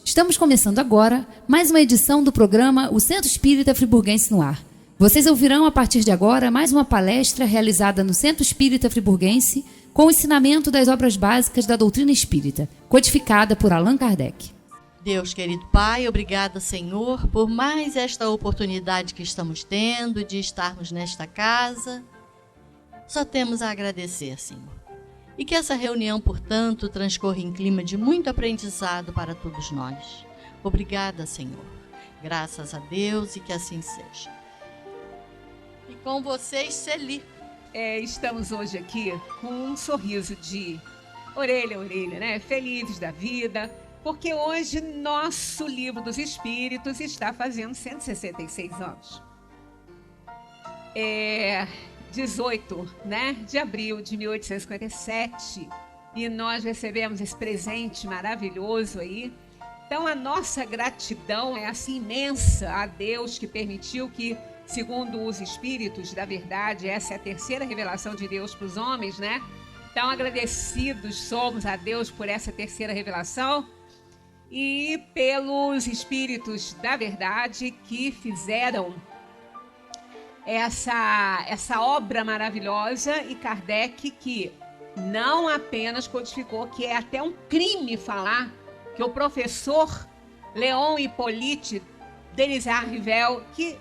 Estamos começando agora mais uma edição do programa O Centro Espírita Friburguense no Ar. Vocês ouvirão a partir de agora mais uma palestra realizada no Centro Espírita Friburguense com o ensinamento das obras básicas da doutrina espírita, codificada por Allan Kardec. Deus, querido Pai, obrigada, Senhor, por mais esta oportunidade que estamos tendo de estarmos nesta casa. Só temos a agradecer, Senhor. E que essa reunião, portanto, transcorra em clima de muito aprendizado para todos nós. Obrigada, Senhor. Graças a Deus e que assim seja. E com vocês, Celi. Estamos hoje aqui com um sorriso de orelha a orelha, né? Felizes da vida, porque hoje nosso Livro dos Espíritos está fazendo 166 anos. 18, né, de abril de 1857, e nós recebemos esse presente maravilhoso aí. Então a nossa gratidão é assim imensa a Deus que permitiu que, segundo os Espíritos da Verdade, essa é a terceira revelação de Deus para os homens, né? Então agradecidos somos a Deus por essa terceira revelação e pelos Espíritos da Verdade que fizeram essa obra maravilhosa, e Kardec que não apenas codificou, que é até um crime falar que o professor Léon Hippolyte Denisard Rivel, que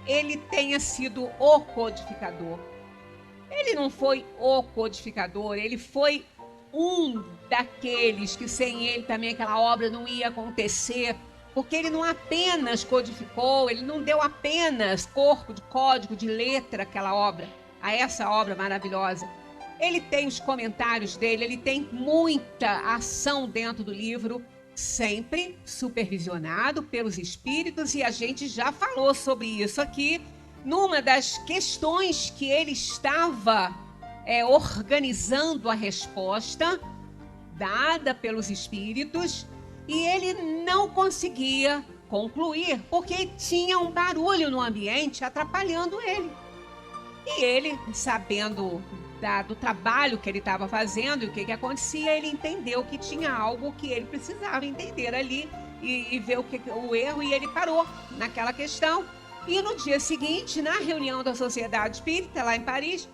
ele tenha sido o codificador. Ele não foi o codificador, ele foi um daqueles que sem ele também aquela obra não ia acontecer, porque ele não apenas codificou, ele não deu apenas corpo de código, de letra àquela obra, a essa obra maravilhosa. Ele tem os comentários dele, ele tem muita ação dentro do livro, sempre supervisionado pelos espíritos, e a gente já falou sobre isso aqui, numa das questões que ele estava organizando a resposta dada pelos espíritos, e ele não conseguia concluir, porque tinha um barulho no ambiente atrapalhando ele. E ele, sabendo do trabalho que ele estava fazendo e o que acontecia, ele entendeu que tinha algo que ele precisava entender ali e ver o erro, e ele parou naquela questão. E no dia seguinte, na reunião da Sociedade Espírita, lá em Paris,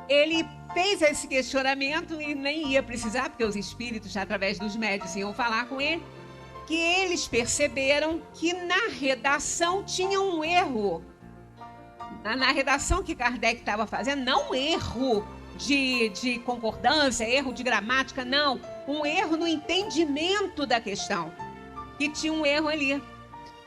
ele fez esse questionamento e nem ia precisar, porque os espíritos, através dos médiuns, iam falar com ele, que eles perceberam que na redação tinha um erro. Na redação que Kardec estava fazendo, não um erro de concordância, erro de gramática, não. Um erro no entendimento da questão. E tinha um erro ali.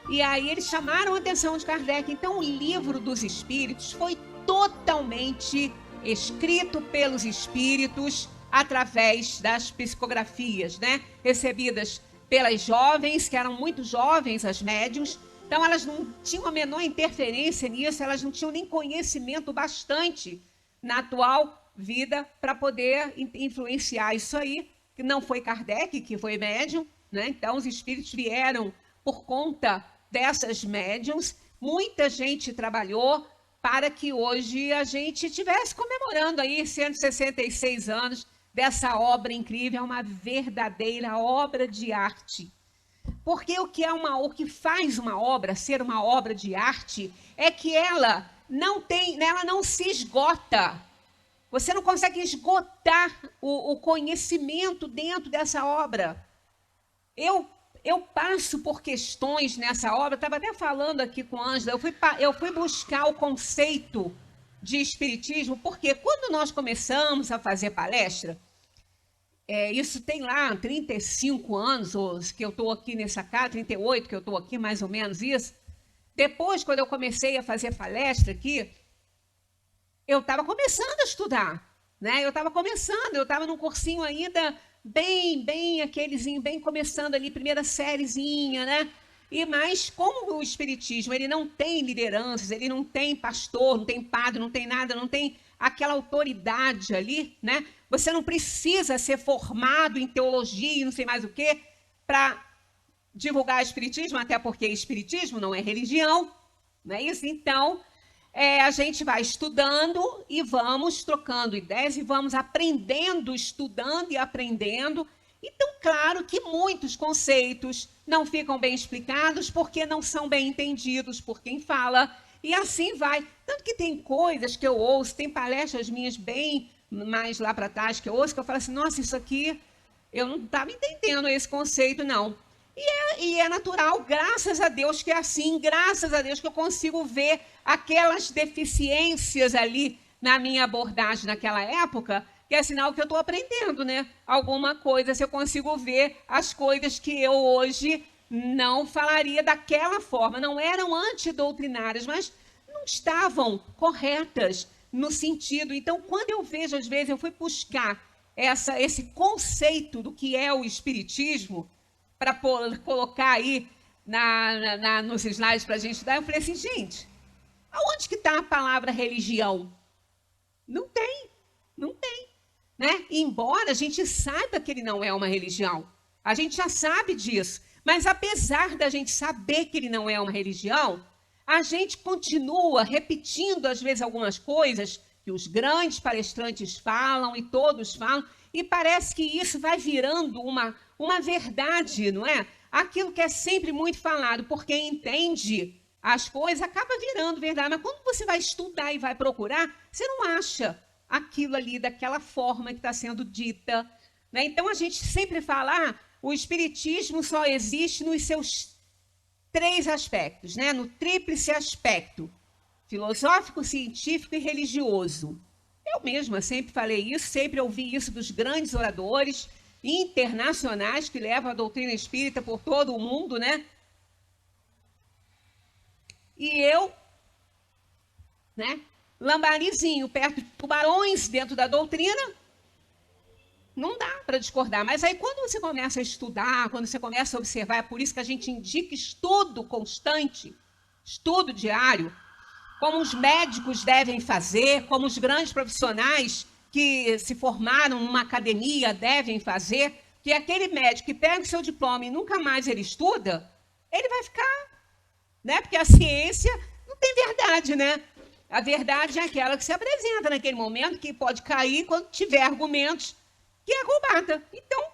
E aí eles chamaram a atenção de Kardec. Então o Livro dos Espíritos foi totalmente escrito pelos espíritos através das psicografias, né? Recebidas pelas jovens, que eram muito jovens, as médiuns. Então elas não tinham a menor interferência nisso, elas não tinham nem conhecimento bastante na atual vida para poder influenciar isso aí, que não foi Kardec, que foi médium, né? Então os espíritos vieram por conta dessas médiums, muita gente trabalhou para que hoje a gente estivesse comemorando aí 166 anos dessa obra incrível, é uma verdadeira obra de arte. Porque o que faz uma obra ser uma obra de arte é que ela não se esgota. Você não consegue esgotar o conhecimento dentro dessa obra. Eu passo por questões nessa obra, estava até falando aqui com a Ângela, eu fui buscar o conceito de espiritismo, porque quando nós começamos a fazer palestra, isso tem lá 35 anos que eu estou aqui nessa casa, 38 que eu estou aqui, mais ou menos isso. Depois, quando eu comecei a fazer palestra aqui, eu estava começando a estudar, né? Eu estava num cursinho ainda bem aquelezinho, bem começando ali, primeira sériezinha, né? Mas como o espiritismo, ele não tem lideranças, ele não tem pastor, não tem padre, não tem nada, não tem aquela autoridade ali, né? Você não precisa ser formado em teologia e não sei mais o quê para divulgar espiritismo, até porque espiritismo não é religião, não é isso? Então, a gente vai estudando e vamos trocando ideias e vamos aprendendo, estudando e aprendendo, Então, claro que muitos conceitos não ficam bem explicados porque não são bem entendidos por quem fala, e assim vai. Tanto que tem coisas que eu ouço, tem palestras minhas bem mais lá para trás que eu ouço, que eu falo assim, nossa, isso aqui, eu não estava entendendo esse conceito, não. E é natural, graças a Deus que é assim, graças a Deus que eu consigo ver aquelas deficiências ali na minha abordagem naquela época, que é sinal que eu estou aprendendo, né? Alguma coisa, se eu consigo ver as coisas que eu hoje não falaria daquela forma, não eram antidoutrinárias, mas não estavam corretas no sentido. Então, quando eu vejo, às vezes, eu fui buscar esse conceito do que é o espiritismo, para colocar aí nos slides para a gente estudar, eu falei assim, gente, aonde que está a palavra religião? Não tem, não tem. Né? Embora a gente saiba que ele não é uma religião, a gente já sabe disso, mas apesar da gente saber que ele não é uma religião, a gente continua repetindo, às vezes, algumas coisas que os grandes palestrantes falam e todos falam, e parece que isso vai virando uma verdade, não é? Aquilo que é sempre muito falado por quem entende as coisas acaba virando verdade, mas quando você vai estudar e vai procurar, você não acha aquilo ali daquela forma que está sendo dita. Né? Então, a gente sempre fala, o espiritismo só existe nos seus 3 aspectos, né? No tríplice aspecto, filosófico, científico e religioso. Eu mesma sempre falei isso, sempre ouvi isso dos grandes oradores internacionais que levam a doutrina espírita por todo o mundo, né? E eu, né, lambarizinho, perto de tubarões dentro da doutrina, não dá para discordar. Mas aí quando você começa a estudar, quando você começa a observar, é por isso que a gente indica estudo constante, estudo diário, como os médicos devem fazer, como os grandes profissionais que se formaram numa academia devem fazer, que aquele médico que pega o seu diploma e nunca mais ele estuda, ele vai ficar, né? Porque a ciência não tem verdade, né? A verdade é aquela que se apresenta naquele momento, que pode cair quando tiver argumentos que é roubada. Então,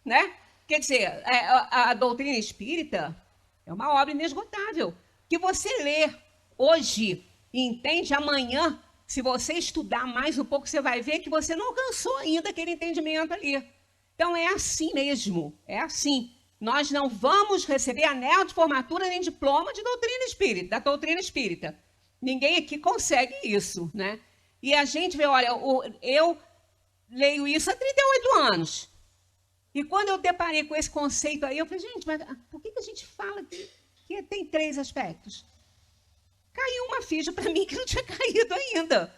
né? Quer dizer, a doutrina espírita é uma obra inesgotável, que você lê hoje e entende amanhã, se você estudar mais um pouco, você vai ver que você não alcançou ainda aquele entendimento ali. Então, é assim mesmo, é assim. Nós não vamos receber anel de formatura nem diploma de doutrina espírita, da doutrina espírita. Ninguém aqui consegue isso, né? E a gente vê, olha, eu leio isso há 38 anos. E quando eu deparei com esse conceito aí, eu falei, gente, mas por que a gente fala que tem 3 aspectos? Caiu uma ficha para mim que não tinha caído ainda.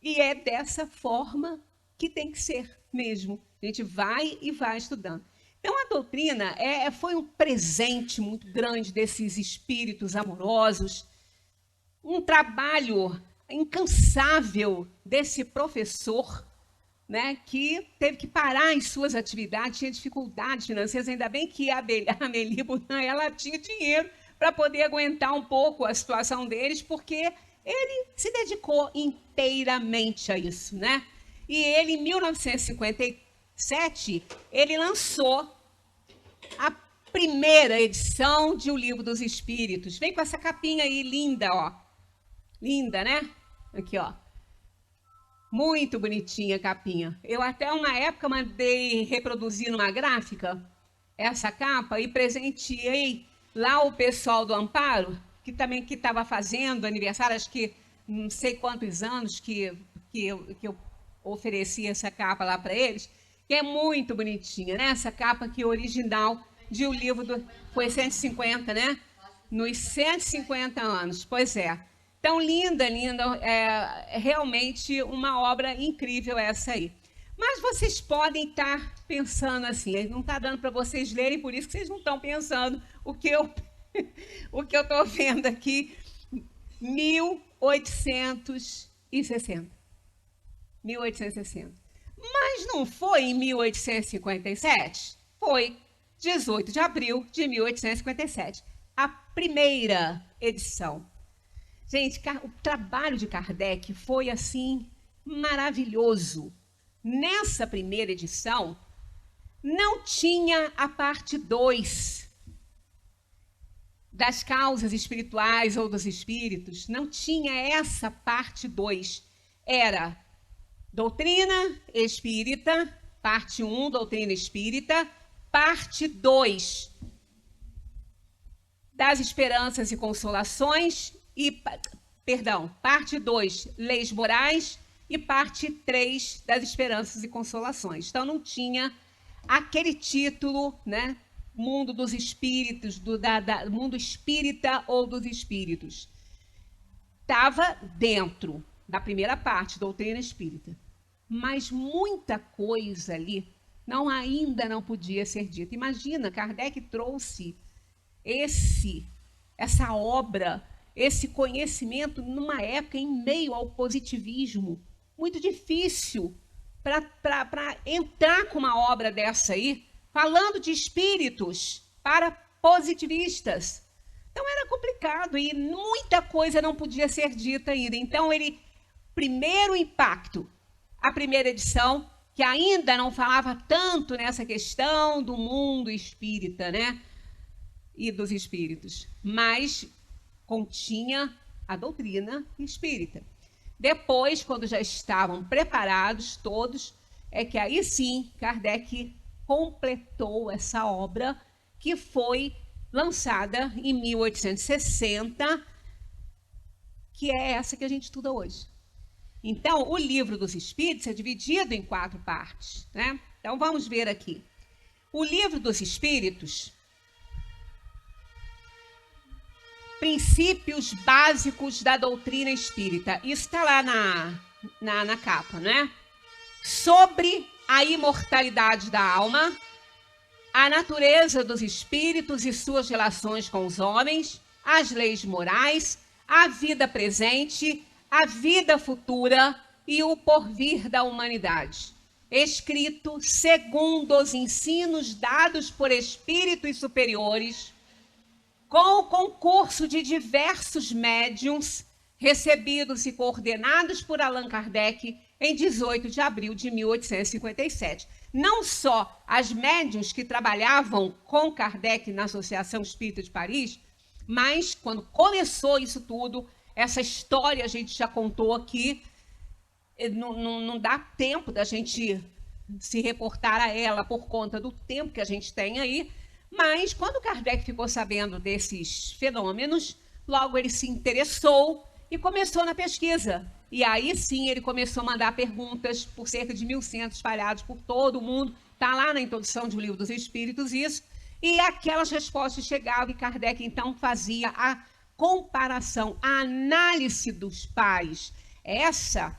E é dessa forma que tem que ser mesmo. A gente vai e vai estudando. Então, a doutrina foi um presente muito grande desses espíritos amorosos, um trabalho incansável desse professor, né, que teve que parar em suas atividades, tinha dificuldades financeiras, ainda bem que a Amélie Boudin, ela tinha dinheiro para poder aguentar um pouco a situação deles, porque ele se dedicou inteiramente a isso, né? E ele, em 1957, ele lançou a primeira edição de O Livro dos Espíritos. Vem com essa capinha aí, linda, ó. Linda, né? Aqui, ó. Muito bonitinha a capinha. Eu até uma época mandei reproduzir numa gráfica essa capa e presenteei lá o pessoal do Amparo, que também estava fazendo aniversário, acho que não sei quantos anos que eu ofereci essa capa lá para eles, que é muito bonitinha, né? Essa capa aqui original de O Livro foi 150, né? Nos 150 anos, pois é. Então, linda, linda, é realmente uma obra incrível essa aí. Mas vocês podem estar pensando assim, não está dando para vocês lerem, por isso que vocês não estão pensando o que eu estou vendo aqui, 1860. 1860. Mas não foi em 1857? Foi 18 de abril de 1857, a primeira edição. Gente, o trabalho de Kardec foi, assim, maravilhoso. Nessa primeira edição, não tinha a parte 2 das causas espirituais ou dos espíritos, não tinha essa parte 2. Era doutrina espírita, parte 1, doutrina espírita, parte 2, das esperanças e consolações, parte 2, leis morais, e parte 3, das esperanças e consolações. Então, não tinha aquele título, né? Mundo dos espíritos, mundo espírita ou dos espíritos. Estava dentro da primeira parte, doutrina espírita. Mas muita coisa ali ainda não podia ser dita. Imagina, Kardec trouxe essa obra, esse conhecimento numa época em meio ao positivismo. Muito difícil para entrar com uma obra dessa aí, falando de espíritos para positivistas. Então era complicado e muita coisa não podia ser dita ainda. Então primeiro impacto, a primeira edição, que ainda não falava tanto nessa questão do mundo espírita, né? E dos espíritos, mas continha a doutrina espírita. Depois, quando já estavam preparados todos, é que aí sim Kardec completou essa obra, que foi lançada em 1860, que é essa que a gente estuda hoje. Então, o Livro dos Espíritos é dividido em 4 partes, né? Então, vamos ver aqui. O Livro dos Espíritos, princípios básicos da doutrina espírita. Isso está lá na capa, né? Sobre a imortalidade da alma, a natureza dos espíritos e suas relações com os homens, as leis morais, a vida presente, a vida futura e o porvir da humanidade. Escrito segundo os ensinos dados por espíritos superiores, com o concurso de diversos médiuns, recebidos e coordenados por Allan Kardec em 18 de abril de 1857. Não só as médiuns que trabalhavam com Kardec na Associação Espírita de Paris, mas quando começou isso tudo, essa história a gente já contou aqui, não dá tempo da gente se reportar a ela por conta do tempo que a gente tem aí, mas quando Kardec ficou sabendo desses fenômenos, logo ele se interessou e começou na pesquisa. E aí sim ele começou a mandar perguntas por cerca de 1.100 espalhados por todo o mundo. Está lá na introdução de O Livro dos Espíritos isso. E aquelas respostas chegavam e Kardec então fazia a comparação, a análise dos pares. Essa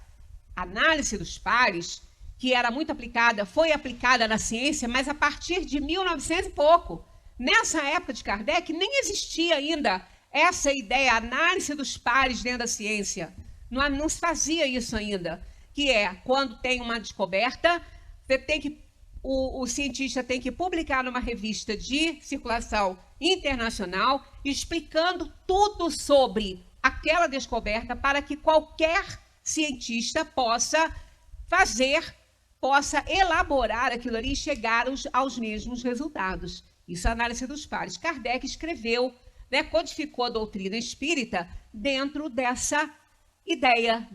análise dos pares, que era muito aplicada, foi aplicada na ciência, mas a partir de 1900 e pouco. Nessa época de Kardec, nem existia ainda essa ideia, análise dos pares dentro da ciência. Não se fazia isso ainda, que é, quando tem uma descoberta, o cientista tem que publicar numa revista de circulação internacional, explicando tudo sobre aquela descoberta, para que qualquer cientista possa elaborar aquilo ali e chegar aos mesmos resultados. Isso é a análise dos pares. Kardec escreveu, né, codificou a doutrina espírita dentro dessa ideia,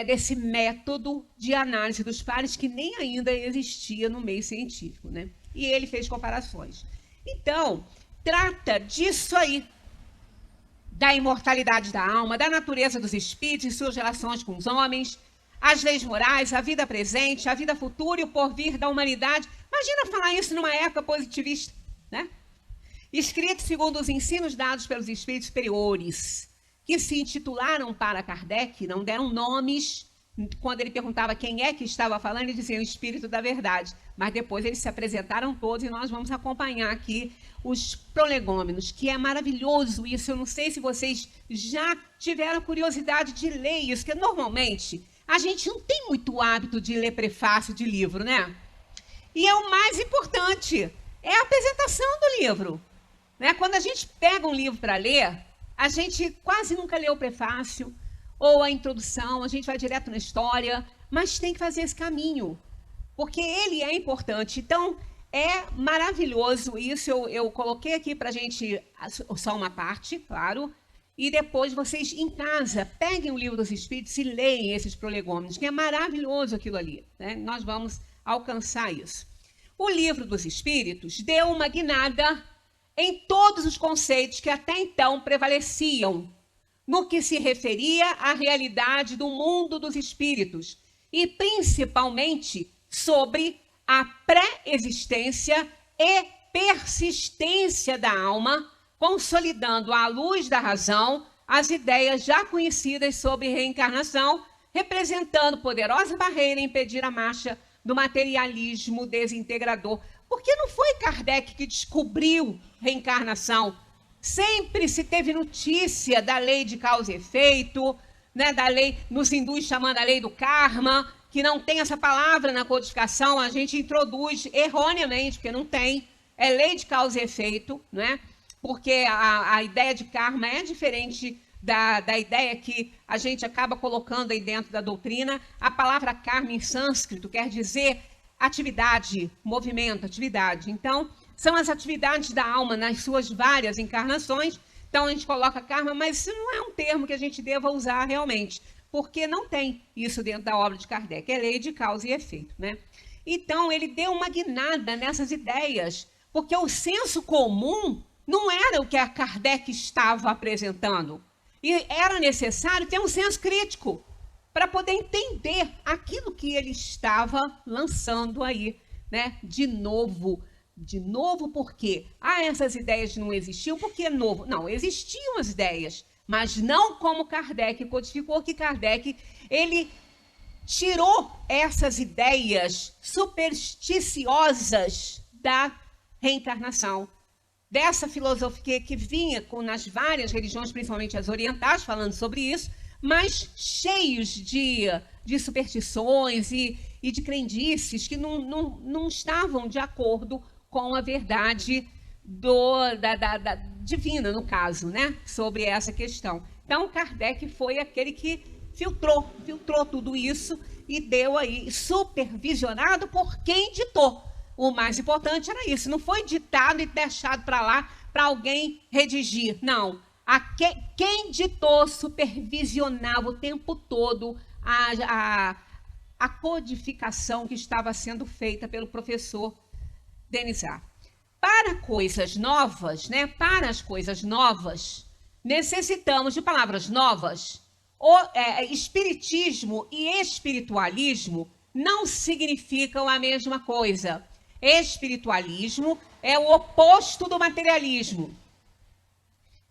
desse método de análise dos pares que nem ainda existia no meio científico, né? E ele fez comparações. Então, trata disso aí, da imortalidade da alma, da natureza dos espíritos e suas relações com os homens, as leis morais, a vida presente, a vida futura e o porvir da humanidade. Imagina falar isso numa época positivista, né? Escrito segundo os ensinos dados pelos espíritos superiores, que se intitularam para Kardec, não deram nomes. Quando ele perguntava quem é que estava falando, ele dizia o Espírito da Verdade. Mas depois eles se apresentaram todos e nós vamos acompanhar aqui os prolegômenos, que é maravilhoso isso. Eu não sei se vocês já tiveram curiosidade de ler isso, porque normalmente a gente não tem muito hábito de ler prefácio de livro, né? E é o mais importante, é a apresentação do livro, né? Quando a gente pega um livro para ler, a gente quase nunca lê o prefácio ou a introdução, a gente vai direto na história, mas tem que fazer esse caminho porque ele é importante. Então, é maravilhoso isso. Eu coloquei aqui para a gente só uma parte, claro, e depois vocês em casa peguem o livro dos Espíritos e leem esses prolegômenos, que é maravilhoso aquilo ali, né? Nós vamos alcançar isso. O livro dos Espíritos deu uma guinada em todos os conceitos que até então prevaleciam no que se referia à realidade do mundo dos espíritos e principalmente sobre a pré-existência e persistência da alma, consolidando à luz da razão as ideias já conhecidas sobre reencarnação, representando poderosa barreira em impedir a marcha do materialismo desintegrador. Porque não foi Kardec que descobriu reencarnação. Sempre se teve notícia da lei de causa e efeito, né, da lei, nos hindus chamando a lei do karma, que não tem essa palavra na codificação, a gente introduz erroneamente, porque não tem, é lei de causa e efeito, né? Porque a ideia de karma é diferente da ideia que a gente acaba colocando aí dentro da doutrina. A palavra karma em sânscrito quer dizer atividade, movimento, atividade. Então, são as atividades da alma nas suas várias encarnações. Então, a gente coloca karma, mas isso não é um termo que a gente deva usar realmente, porque não tem isso dentro da obra de Kardec, é lei de causa e efeito, né? Então, ele deu uma guinada nessas ideias, porque o senso comum não era o que a Kardec estava apresentando. E era necessário ter um senso crítico para poder entender aquilo que ele estava lançando aí, né? De novo porque essas ideias não existiam, porque novo? Não, existiam as ideias, mas não como Kardec codificou, que Kardec, ele tirou essas ideias supersticiosas da reencarnação, dessa filosofia que vinha nas várias religiões, principalmente as orientais, falando sobre isso, mas cheios de superstições e de crendices que não estavam de acordo com a verdade da divina, no caso, né? Sobre essa questão. Então, Kardec foi aquele que filtrou tudo isso e deu aí, supervisionado por quem ditou. O mais importante era isso, não foi ditado e deixado para lá para alguém redigir, não. Quem ditou, supervisionava o tempo todo a codificação que estava sendo feita pelo professor Denizar. Para coisas novas, né? Para as coisas novas, necessitamos de palavras novas. Espiritismo e espiritualismo não significam a mesma coisa. Espiritualismo é o oposto do materialismo.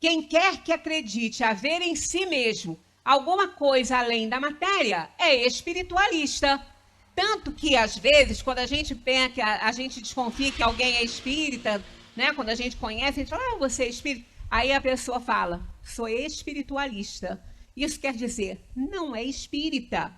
Quem quer que acredite haver em si mesmo alguma coisa além da matéria é espiritualista. Tanto que, às vezes, quando a gente pensa, a gente desconfia que alguém é espírita, né? Quando a gente conhece, a gente fala, você é espírita. Aí a pessoa fala, sou espiritualista. Isso quer dizer, não é espírita.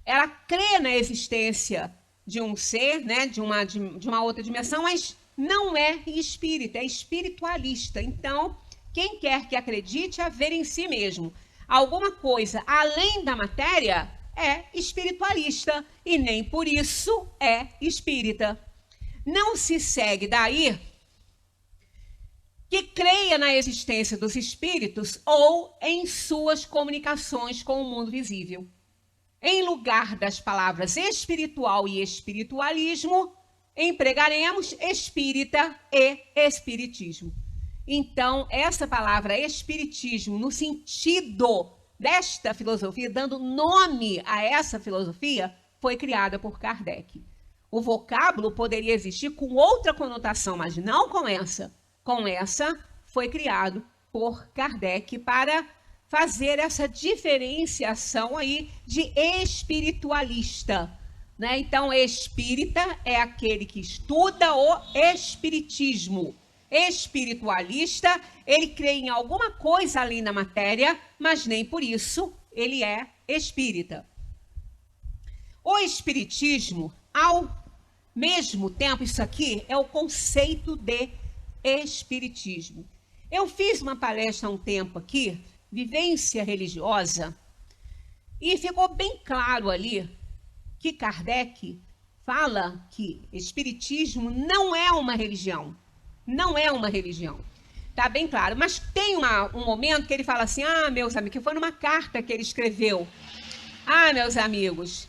Ela crê na existência de um ser, né? de uma outra dimensão, mas não é espírita, é espiritualista. Então, quem quer que acredite haver em si mesmo alguma coisa além da matéria é espiritualista e nem por isso é espírita. Não se segue daí que creia na existência dos espíritos ou em suas comunicações com o mundo visível. Em lugar das palavras espiritual e espiritualismo, empregaremos espírita e espiritismo. Então, essa palavra espiritismo, no sentido desta filosofia, dando nome a essa filosofia, foi criada por Kardec. O vocábulo poderia existir com outra conotação, mas não com essa. Com essa, foi criado por Kardec para fazer essa diferenciação aí de espiritualista, né? Então, espírita é aquele que estuda o espiritismo. Espiritualista, ele crê em alguma coisa além da matéria, mas nem por isso ele é espírita. O espiritismo, ao mesmo tempo, isso aqui é o conceito de espiritismo. Eu fiz uma palestra há um tempo aqui, vivência religiosa, e ficou bem claro ali que Kardec fala que espiritismo não é uma religião. Não é uma religião. Tá bem claro. Mas tem um momento que ele fala assim, meus amigos, que foi numa carta que ele escreveu. Meus amigos,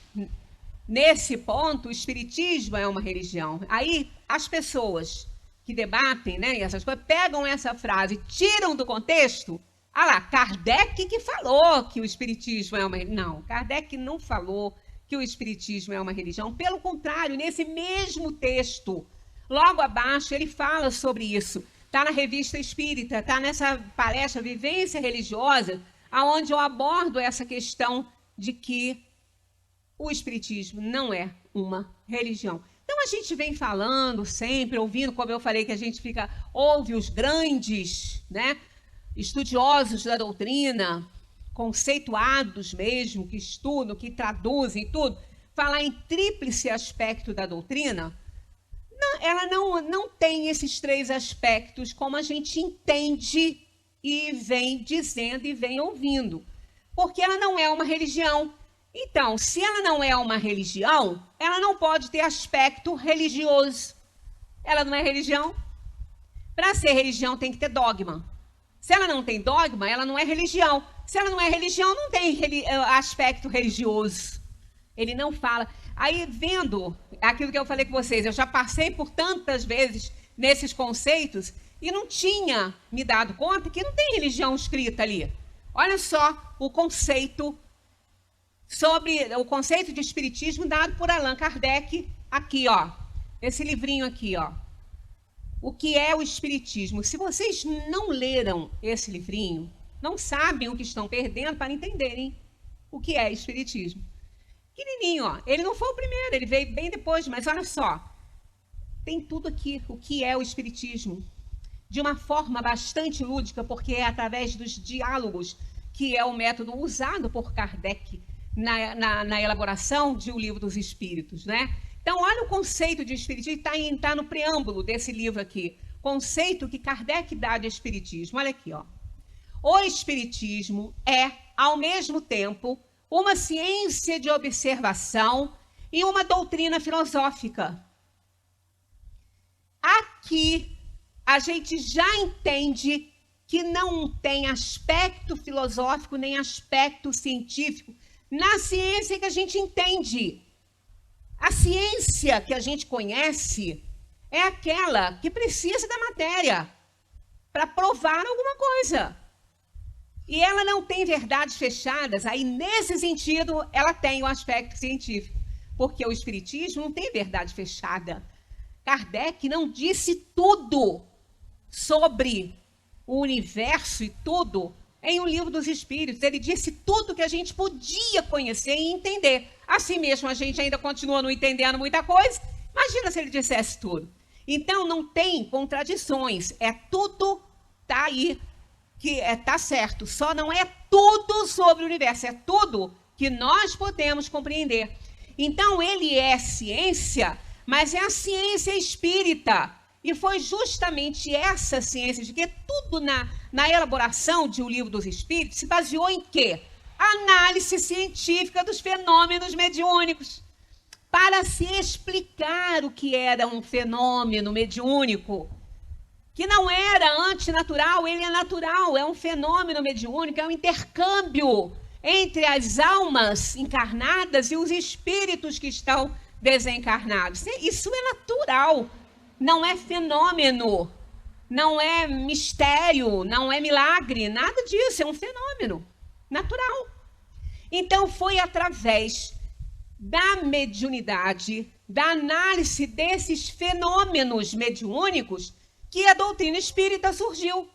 nesse ponto, o espiritismo é uma religião. Aí, as pessoas que debatem, né, essas coisas, pegam essa frase, tiram do contexto. Lá, Kardec que falou que o espiritismo é uma religião. Não, Kardec não falou que o espiritismo é uma religião. Pelo contrário, nesse mesmo texto, logo abaixo, ele fala sobre isso. Está na Revista Espírita, está nessa palestra Vivência Religiosa, onde eu abordo essa questão de que o espiritismo não é uma religião. Então, a gente vem falando sempre, ouvindo, como eu falei, que a gente ouve os grandes, né, estudiosos da doutrina, conceituados mesmo, que estudam, que traduzem tudo, falar em tríplice aspecto da doutrina. Ela não tem esses 3 aspectos como a gente entende e vem dizendo e vem ouvindo, porque ela não é uma religião. Então, se ela não é uma religião, ela não pode ter aspecto religioso. Ela não é religião. Para ser religião tem que ter dogma. Se ela não tem dogma, ela não é religião. Se ela não é religião, não tem aspecto religioso. Ele não fala. Aí, vendo aquilo que eu falei com vocês, eu já passei por tantas vezes nesses conceitos e não tinha me dado conta que não tem religião escrita ali. Olha só o conceito de espiritismo dado por Allan Kardec aqui, esse livrinho aqui, O que é o espiritismo? Se vocês não leram esse livrinho, não sabem o que estão perdendo para entenderem o que é espiritismo. Pequenininho, ele não foi o primeiro, ele veio bem depois, mas olha só, tem tudo aqui, o que é o espiritismo, de uma forma bastante lúdica, porque é através dos diálogos, que é o método usado por Kardec na elaboração de O Livro dos Espíritos, né? Então, olha o conceito de espiritismo, está no preâmbulo desse livro aqui, conceito que Kardec dá de espiritismo, olha aqui, O espiritismo é, ao mesmo tempo, uma ciência de observação e uma doutrina filosófica. Aqui, a gente já entende que não tem aspecto filosófico nem aspecto científico na ciência que a gente entende. A ciência que a gente conhece é aquela que precisa da matéria para provar alguma coisa. E ela não tem verdades fechadas, aí nesse sentido ela tem o aspecto científico, porque o espiritismo não tem verdade fechada. Kardec não disse tudo sobre o universo e tudo em O Livro dos Espíritos. Ele disse tudo que a gente podia conhecer e entender. Assim mesmo a gente ainda continua não entendendo muita coisa. Imagina se ele dissesse tudo. Então não tem contradições, tudo tá aí. Que tá certo, só não é tudo sobre o universo, é tudo que nós podemos compreender. Então, ele é ciência, mas é a ciência espírita. E foi justamente essa ciência, de que tudo na elaboração de O Livro dos Espíritos se baseou em quê? Análise científica dos fenômenos mediúnicos. Para se explicar o que era um fenômeno mediúnico, que não era antinatural, ele é natural, é um fenômeno mediúnico, é um intercâmbio entre as almas encarnadas e os espíritos que estão desencarnados. Isso é natural, não é fenômeno, não é mistério, não é milagre, nada disso, é um fenômeno natural. Então, foi através da mediunidade, da análise desses fenômenos mediúnicos, que a doutrina espírita surgiu.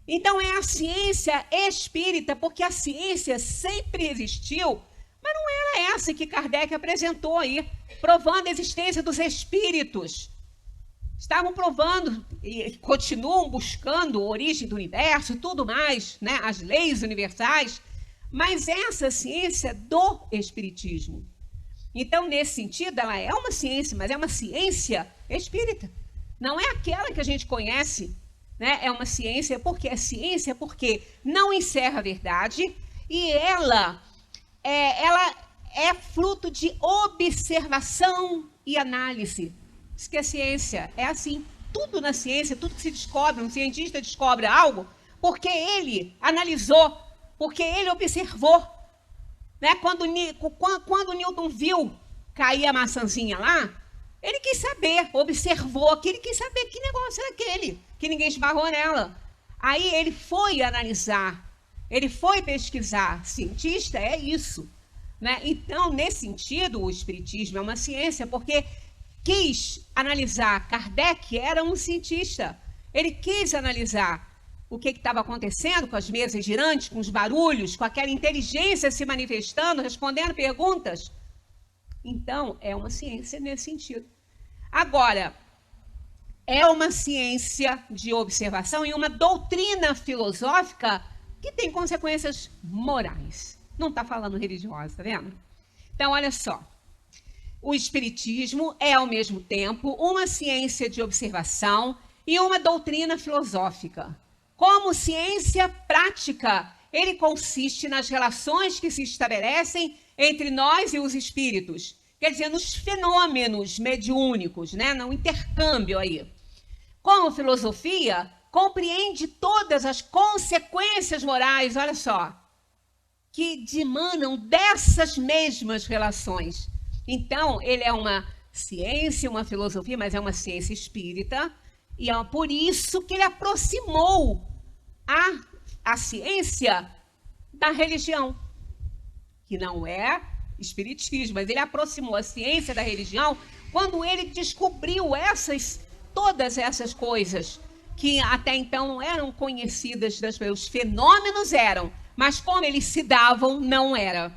Então, é a ciência espírita, porque a ciência sempre existiu, mas não era essa que Kardec apresentou aí, provando a existência dos espíritos. Estavam provando e continuam buscando a origem do universo e tudo mais, né? As leis universais, mas essa ciência do espiritismo. Então, nesse sentido, ela é uma ciência, mas é uma ciência espírita. Não é aquela que a gente conhece, né? É uma ciência porque não encerra a verdade e ela é fruto de observação e análise. Isso que é ciência. É assim. Tudo na ciência, tudo que se descobre, um cientista descobre algo porque ele analisou, porque ele observou. Né? Quando Newton viu cair a maçãzinha lá, ele quis saber, observou, que ele quis saber que negócio era aquele, que ninguém esbarrou nela. Aí ele foi analisar, ele foi pesquisar. Cientista é isso. Né? Então, nesse sentido, o espiritismo é uma ciência, porque quis analisar. Kardec era um cientista. Ele quis analisar o que estava acontecendo com as mesas girantes, com os barulhos, com aquela inteligência se manifestando, respondendo perguntas. Então, é uma ciência nesse sentido. Agora, é uma ciência de observação e uma doutrina filosófica que tem consequências morais. Não está falando religiosa, tá vendo? Então, olha só. O espiritismo é, ao mesmo tempo, uma ciência de observação e uma doutrina filosófica. Como ciência prática, ele consiste nas relações que se estabelecem entre nós e os espíritos. Quer dizer, nos fenômenos mediúnicos, né? No intercâmbio aí. Como filosofia, compreende todas as consequências morais, olha só, que dimanam dessas mesmas relações. Então, ele é uma ciência, uma filosofia, mas é uma ciência espírita, e é por isso que ele aproximou a ciência da religião, que não é espiritismo, mas ele aproximou a ciência da religião quando ele descobriu todas essas coisas que até então não eram conhecidas das pessoas. Os fenômenos eram, mas como eles se davam, não era.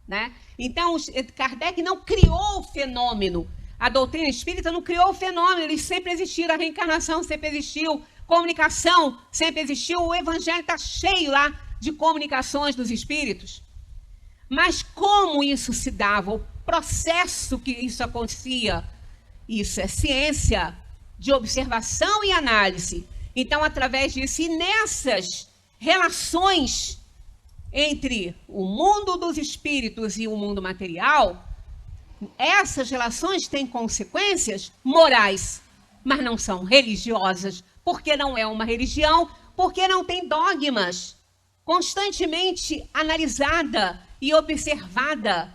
Né? Então, Kardec não criou o fenômeno. A doutrina espírita não criou o fenômeno, eles sempre existiram, a reencarnação sempre existiu, comunicação sempre existiu, o evangelho está cheio lá de comunicações dos espíritos. Mas como isso se dava, o processo que isso acontecia, isso é ciência de observação e análise. Então, através disso, e nessas relações entre o mundo dos espíritos e o mundo material, essas relações têm consequências morais, mas não são religiosas, porque não é uma religião, porque não tem dogmas, constantemente analisada e observada.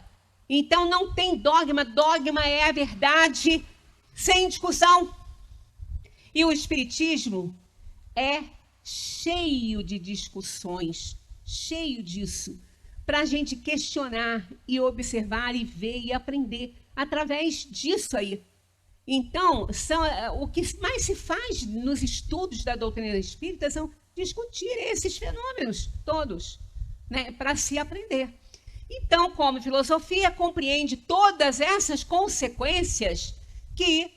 Então não tem dogma, dogma é a verdade sem discussão. E o espiritismo é cheio de discussões, cheio disso, para a gente questionar e observar e ver e aprender através disso aí. Então, o que mais se faz nos estudos da doutrina espírita são discutir esses fenômenos todos, né, para se aprender. Então, como filosofia, compreende todas essas consequências que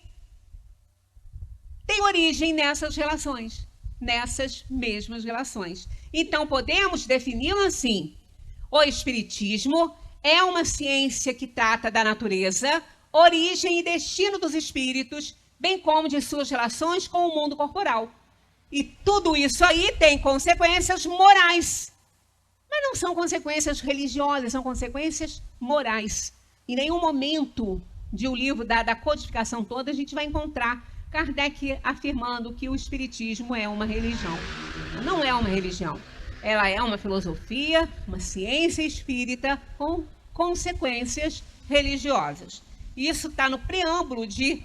têm origem nessas relações, nessas mesmas relações. Então, podemos defini-lo assim: o espiritismo é uma ciência que trata da natureza, origem e destino dos espíritos, bem como de suas relações com o mundo corporal. E tudo isso aí tem consequências morais. Mas não são consequências religiosas, são consequências morais. Em nenhum momento de o livro da codificação toda a gente vai encontrar Kardec afirmando que o espiritismo é uma religião. Não é uma religião. Ela é uma filosofia, uma ciência espírita com consequências religiosas. Isso está no preâmbulo de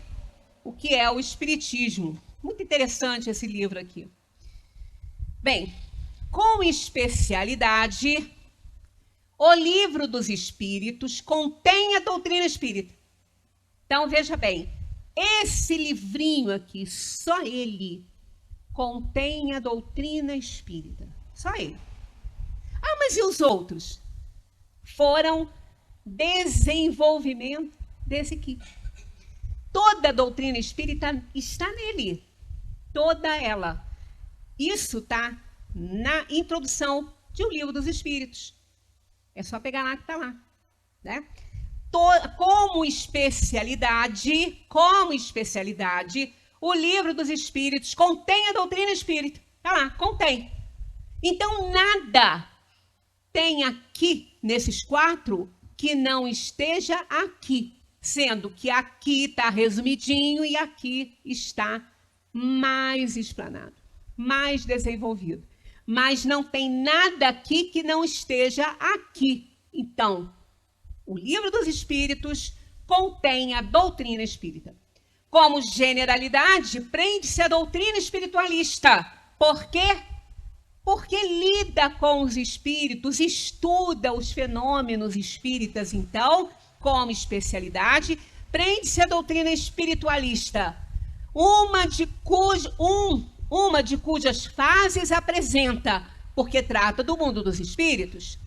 o que é o espiritismo. Muito interessante esse livro aqui. Bem, com especialidade, o Livro dos Espíritos contém a doutrina espírita. Então, veja bem, esse livrinho aqui, só ele, contém a doutrina espírita. Só ele. Ah, mas e os outros? Foram desenvolvimento desse aqui. Toda a doutrina espírita está nele. Toda ela. Isso está na introdução de O Livro dos Espíritos. É só pegar lá que está lá. Né? Como especialidade, o Livro dos Espíritos contém a doutrina espírita. Está lá, contém. Então, nada tem aqui, nesses 4, que não esteja aqui. sendo que aqui está resumidinho e aqui está mais explanado, mais desenvolvido. Mas não tem nada aqui que não esteja aqui. Então, o Livro dos Espíritos contém a doutrina espírita. Como generalidade, prende-se à doutrina espiritualista. Por quê? Porque lida com os espíritos, estuda os fenômenos espíritas, então, como especialidade, prende-se à doutrina espiritualista, uma de cujas fases apresenta, porque trata do mundo dos espíritos.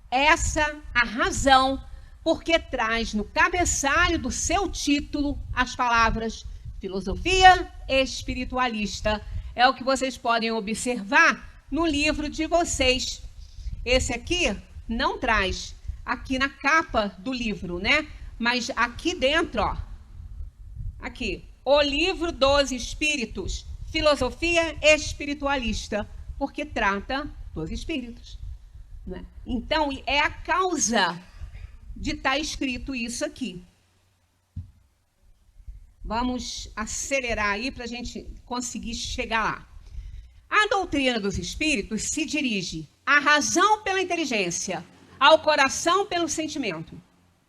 Essa a razão porque traz no cabeçalho do seu título as palavras filosofia espiritualista. É o que vocês podem observar no livro de vocês. Esse aqui não traz aqui na capa do livro, né? Mas aqui dentro, ó, aqui, o Livro dos Espíritos, filosofia espiritualista, porque trata dos espíritos, né? Então, é a causa de estar escrito isso aqui. Vamos acelerar aí para a gente conseguir chegar lá. A doutrina dos espíritos se dirige à razão pela inteligência, ao coração pelo sentimento.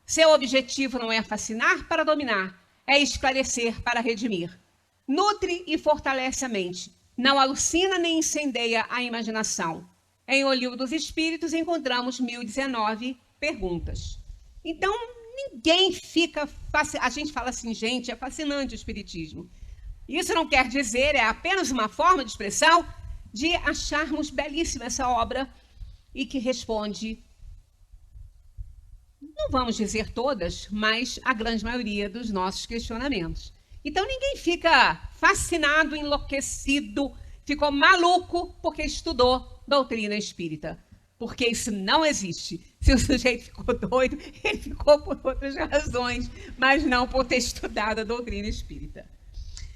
Seu objetivo não é fascinar para dominar, é esclarecer para redimir. Nutre e fortalece a mente, não alucina nem incendeia a imaginação. Em O Livro dos Espíritos encontramos 1019 perguntas. Então, ninguém fica... A gente fala assim, gente, é fascinante o espiritismo. Isso não quer dizer, é apenas uma forma de expressão de acharmos belíssima essa obra e que responde, não vamos dizer todas, mas a grande maioria dos nossos questionamentos. Então, ninguém fica fascinado, enlouquecido, ficou maluco porque estudou doutrina espírita. Porque isso não existe. Se o sujeito ficou doido, ele ficou por outras razões, mas não por ter estudado a doutrina espírita.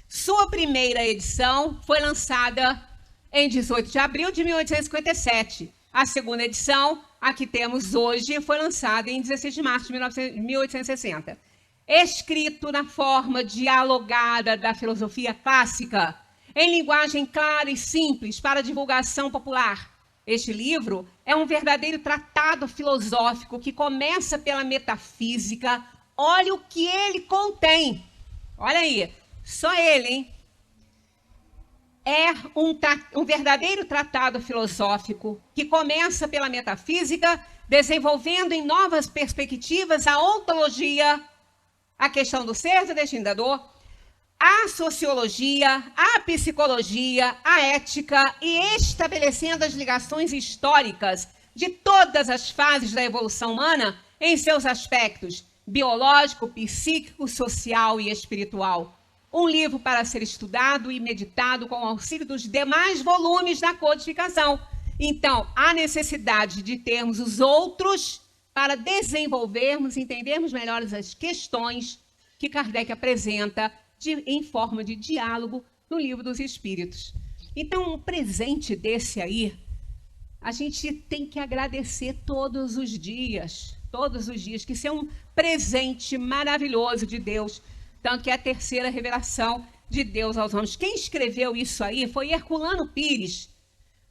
Sua primeira edição foi lançada em 18 de abril de 1857. A segunda edição, a que temos hoje, foi lançada em 16 de março de 1860. Escrito na forma dialogada da filosofia clássica, em linguagem clara e simples para divulgação popular. Este livro é um verdadeiro tratado filosófico que começa pela metafísica. Olha o que ele contém. Olha aí, só ele, hein? É um verdadeiro tratado filosófico que começa pela metafísica, desenvolvendo em novas perspectivas a ontologia, a questão do ser, do destino da dor, a sociologia, a psicologia, a ética e estabelecendo as ligações históricas de todas as fases da evolução humana em seus aspectos biológico, psíquico, social e espiritual. Um livro para ser estudado e meditado com o auxílio dos demais volumes da codificação. Então, há necessidade de termos os outros para desenvolvermos e entendermos melhor as questões que Kardec apresenta em forma de diálogo no Livro dos Espíritos. Então, um presente desse aí, a gente tem que agradecer todos os dias, que isso é um presente maravilhoso de Deus, tanto que é a terceira revelação de Deus aos homens. Quem escreveu isso aí foi Herculano Pires,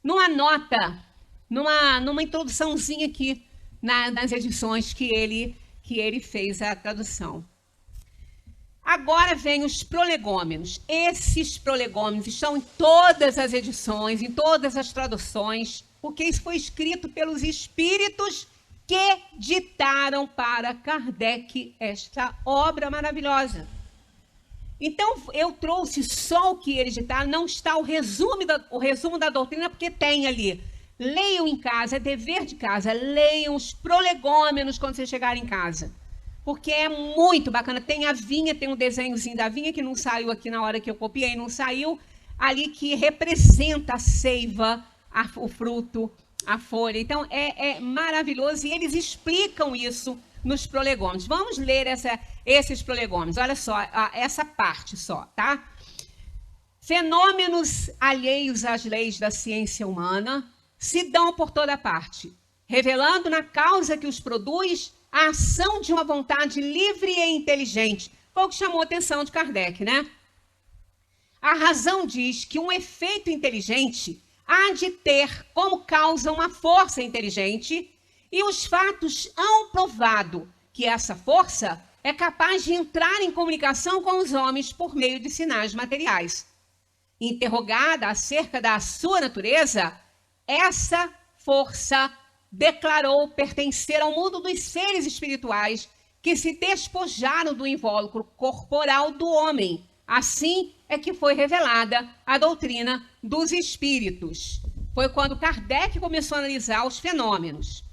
numa nota, numa introduçãozinha aqui nas edições que ele fez a tradução. Agora vem os prolegômenos. Esses prolegômenos estão em todas as edições, em todas as traduções, porque isso foi escrito pelos espíritos que ditaram para Kardec esta obra maravilhosa. Então, eu trouxe só o que eles ditaram, não está o resumo da doutrina, porque tem ali. Leiam em casa, é dever de casa, leiam os prolegômenos quando vocês chegarem em casa. Porque é muito bacana. Tem a vinha, tem um desenhozinho da vinha que não saiu aqui na hora que eu copiei, não saiu, ali que representa a seiva, o fruto, a folha. Então, é maravilhoso e eles explicam isso nos prolegômenos. Vamos ler esses prolegômenos. Olha só, essa parte só, tá? Fenômenos alheios às leis da ciência humana se dão por toda parte, revelando na causa que os produz a ação de uma vontade livre e inteligente. Foi o que chamou a atenção de Kardec, né? A razão diz que um efeito inteligente há de ter como causa uma força inteligente, e os fatos hão provado que essa força é capaz de entrar em comunicação com os homens por meio de sinais materiais. Interrogada acerca da sua natureza, essa força declarou pertencer ao mundo dos seres espirituais que se despojaram do invólucro corporal do homem. Assim é que foi revelada a doutrina dos espíritos. Foi quando Kardec começou a analisar os fenômenos.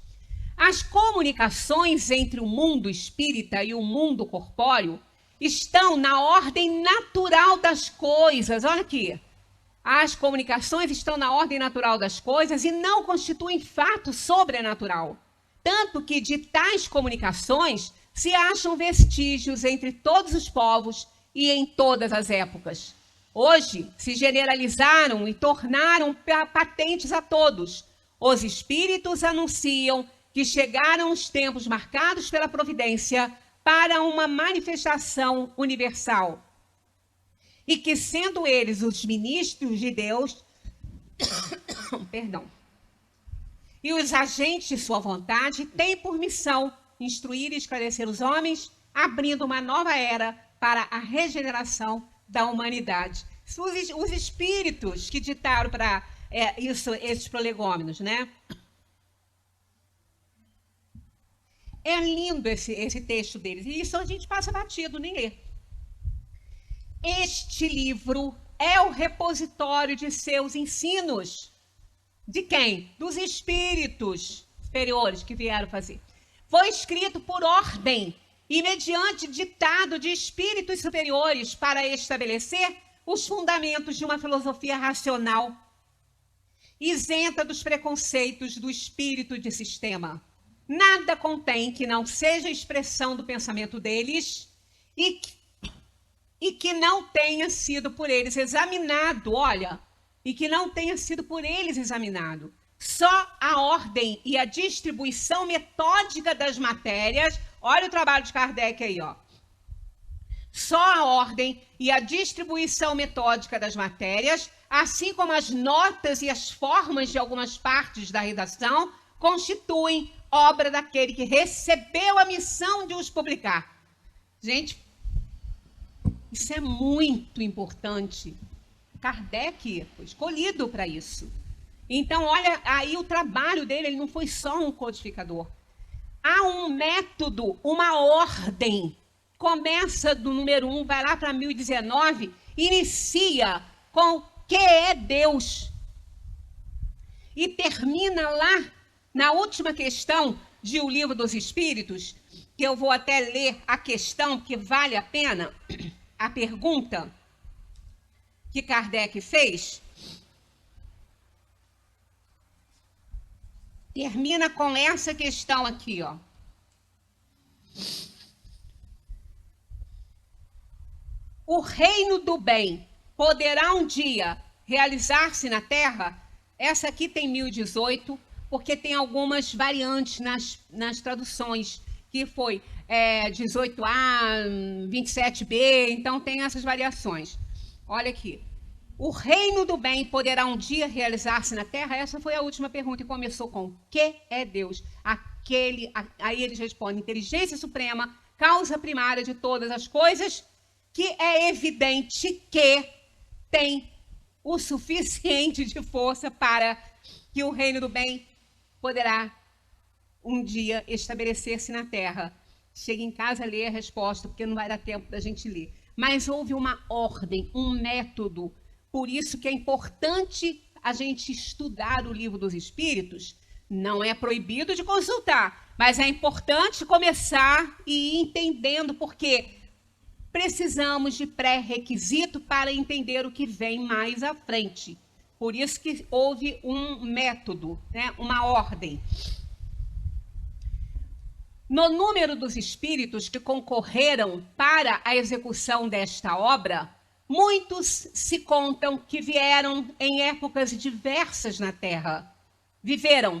As comunicações entre o mundo espírita e o mundo corpóreo estão na ordem natural das coisas. Olha aqui. As comunicações estão na ordem natural das coisas e não constituem fato sobrenatural. Tanto que de tais comunicações se acham vestígios entre todos os povos e em todas as épocas. Hoje se generalizaram e tornaram patentes a todos. Os espíritos anunciam que chegaram os tempos marcados pela providência para uma manifestação universal. E que, sendo eles os ministros de Deus, e os agentes de sua vontade, têm por missão instruir e esclarecer os homens, abrindo uma nova era para a regeneração da humanidade. Os espíritos que ditaram para esses prolegômenos, né? É lindo esse texto deles, e isso a gente passa batido, nem lê. Este livro é o repositório de seus ensinos. De quem? Dos espíritos superiores que vieram fazer. Foi escrito por ordem e mediante ditado de espíritos superiores para estabelecer os fundamentos de uma filosofia racional, isenta dos preconceitos do espírito de sistema. Nada contém que não seja expressão do pensamento deles e que não tenha sido por eles examinado, olha, e que não tenha sido por eles examinado. Só a ordem e a distribuição metódica das matérias, olha o trabalho de Kardec aí, ó. Só a ordem e a distribuição metódica das matérias, assim como as notas e as formas de algumas partes da redação, constituem obra daquele que recebeu a missão de os publicar. Gente, isso é muito importante. Kardec foi escolhido para isso. Então, olha, aí o trabalho dele, ele não foi só um codificador. Há um método, uma ordem. Começa do número 1, vai lá para 1019, inicia com o que é Deus. E termina lá na última questão de O Livro dos Espíritos, que eu vou até ler a questão, porque vale a pena, a pergunta que Kardec fez. Termina com essa questão aqui, ó. O reino do bem poderá um dia realizar-se na Terra? Essa aqui tem 1018, porque tem algumas variantes nas traduções, que foi 18A, 27B, então tem essas variações. Olha aqui. O reino do bem poderá um dia realizar-se na Terra? Essa foi a última pergunta e começou com o que é Deus? Aí eles respondem: inteligência suprema, causa primária de todas as coisas, que é evidente que tem o suficiente de força para que o reino do bem poderá um dia estabelecer-se na Terra. Chega em casa, lê a resposta, porque não vai dar tempo da gente ler. Mas houve uma ordem, um método. Por isso que é importante a gente estudar o Livro dos Espíritos. Não é proibido de consultar, mas é importante começar e ir entendendo, porque precisamos de pré-requisito para entender o que vem mais à frente. Por isso que houve um método, né? Uma ordem. No número dos espíritos que concorreram para a execução desta obra, muitos se contam que viveram em épocas diversas na Terra. Viveram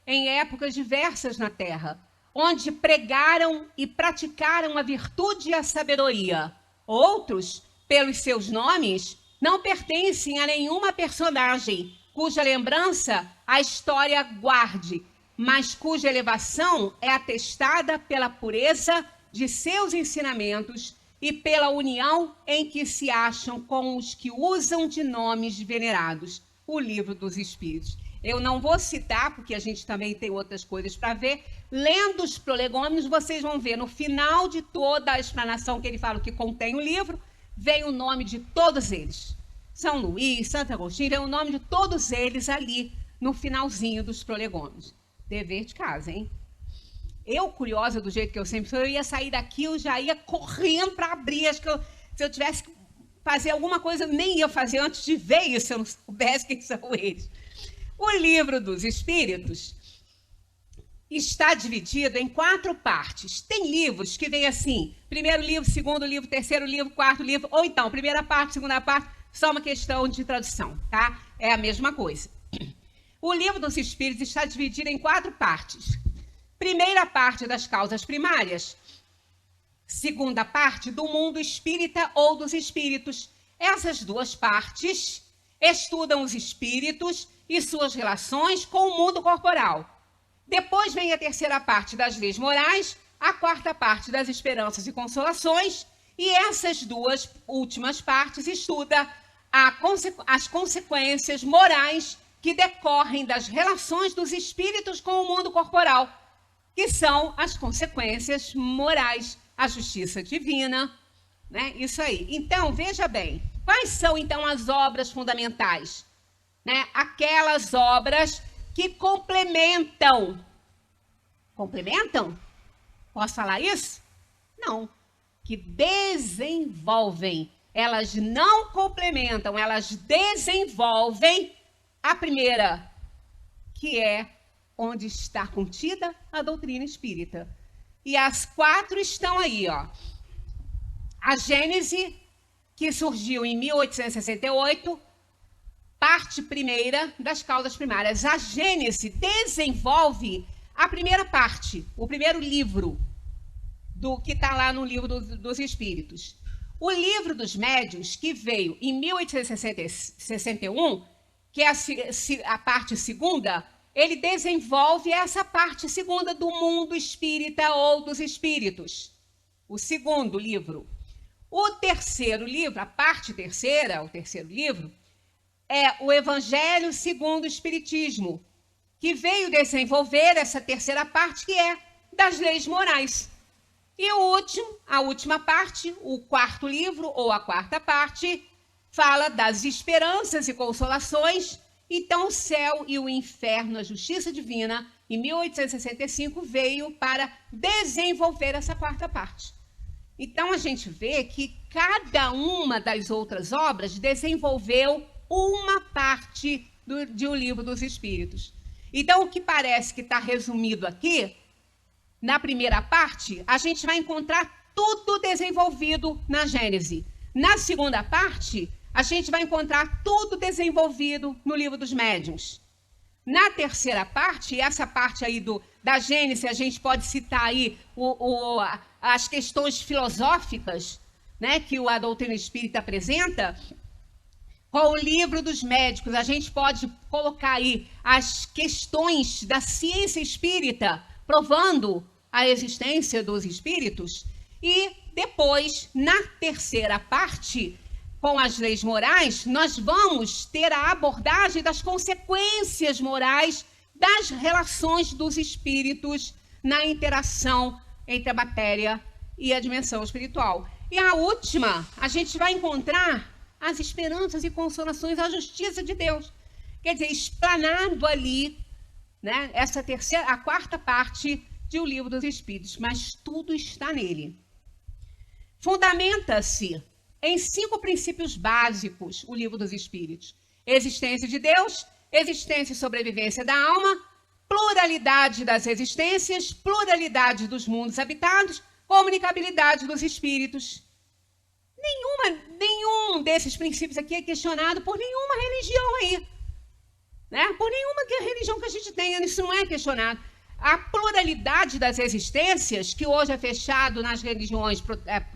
em épocas diversas na Terra. onde pregaram e praticaram a virtude e a sabedoria. Outros, pelos seus nomes, não pertencem a nenhuma personagem cuja lembrança a história guarde, mas cuja elevação é atestada pela pureza de seus ensinamentos e pela união em que se acham com os que usam de nomes venerados. O Livro dos Espíritos. Eu não vou citar, porque a gente também tem outras coisas para ver. Lendo os prolegômenos, vocês vão ver no final de toda a explanação que ele fala que contém o livro, vem o nome de todos eles. São Luís, Santo Agostinho, vem o nome de todos eles ali no finalzinho dos prolegômenos. Dever de casa, hein? Eu, curiosa do jeito que eu sempre sou, eu ia sair daqui, eu já ia correndo para abrir. Acho que se eu tivesse que fazer alguma coisa, eu nem ia fazer antes de ver isso, se eu não soubesse quem são eles. O Livro dos Espíritos está dividido em 4 partes. Tem livros que vêm assim, primeiro livro, segundo livro, terceiro livro, quarto livro, ou então, primeira parte, segunda parte, só uma questão de tradução, tá? É a mesma coisa. O Livro dos Espíritos está dividido em 4 partes. Primeira parte das causas primárias. Segunda parte do mundo espírita ou dos espíritos. Essas 2 partes estudam os espíritos e suas relações com o mundo corporal. Depois vem a terceira parte das leis morais, a quarta parte das esperanças e consolações, e essas 2 últimas partes estuda as consequências morais que decorrem das relações dos espíritos com o mundo corporal, que são as consequências morais, a justiça divina, né? Isso aí. Então, veja bem, quais são então as obras fundamentais? Né? Aquelas obras que complementam. Complementam? Posso falar isso? Não. Que desenvolvem. Elas não complementam, elas desenvolvem a primeira, que é onde está contida a doutrina espírita. E as 4 estão aí, ó. A Gênese, que surgiu em 1868, parte primeira das causas primárias. A Gênese desenvolve a primeira parte, o primeiro livro do que está lá no Livro dos Espíritos. O Livro dos Médiuns, que veio em 1861, que é a parte segunda, ele desenvolve essa parte segunda do mundo espírita ou dos espíritos. O segundo livro. O terceiro livro, a parte terceira, o terceiro livro, é o Evangelho segundo o Espiritismo, que veio desenvolver essa terceira parte, que é das leis morais. E a última parte, o quarto livro, ou a quarta parte, fala das esperanças e consolações. Então, o céu e o inferno, a justiça divina, em 1865, veio para desenvolver essa quarta parte. Então, a gente vê que cada uma das outras obras desenvolveu uma parte de O Livro dos Espíritos. Então, o que parece que está resumido aqui, na primeira parte, a gente vai encontrar tudo desenvolvido na Gênese. Na segunda parte, a gente vai encontrar tudo desenvolvido no Livro dos Médiuns. Na terceira parte, essa parte aí da Gênese, a gente pode citar aí as questões filosóficas, né, que a doutrina espírita apresenta. Com o Livro dos Médicos, a gente pode colocar aí as questões da ciência espírita, provando a existência dos espíritos. E depois, na terceira parte, com as leis morais, nós vamos ter a abordagem das consequências morais das relações dos espíritos na interação entre a matéria e a dimensão espiritual. E a última, a gente vai encontrar as esperanças e consolações, a justiça de Deus. Quer dizer, explanado ali, né, a quarta parte de O Livro dos Espíritos, mas tudo está nele. Fundamenta-se em 5 princípios básicos o Livro dos Espíritos: existência de Deus, existência e sobrevivência da alma, pluralidade das existências, pluralidade dos mundos habitados, comunicabilidade dos espíritos. Nenhum desses princípios aqui é questionado por nenhuma religião aí, né? Por nenhuma religião que a gente tenha, isso não é questionado. a pluralidade das existências, que hoje é fechado nas religiões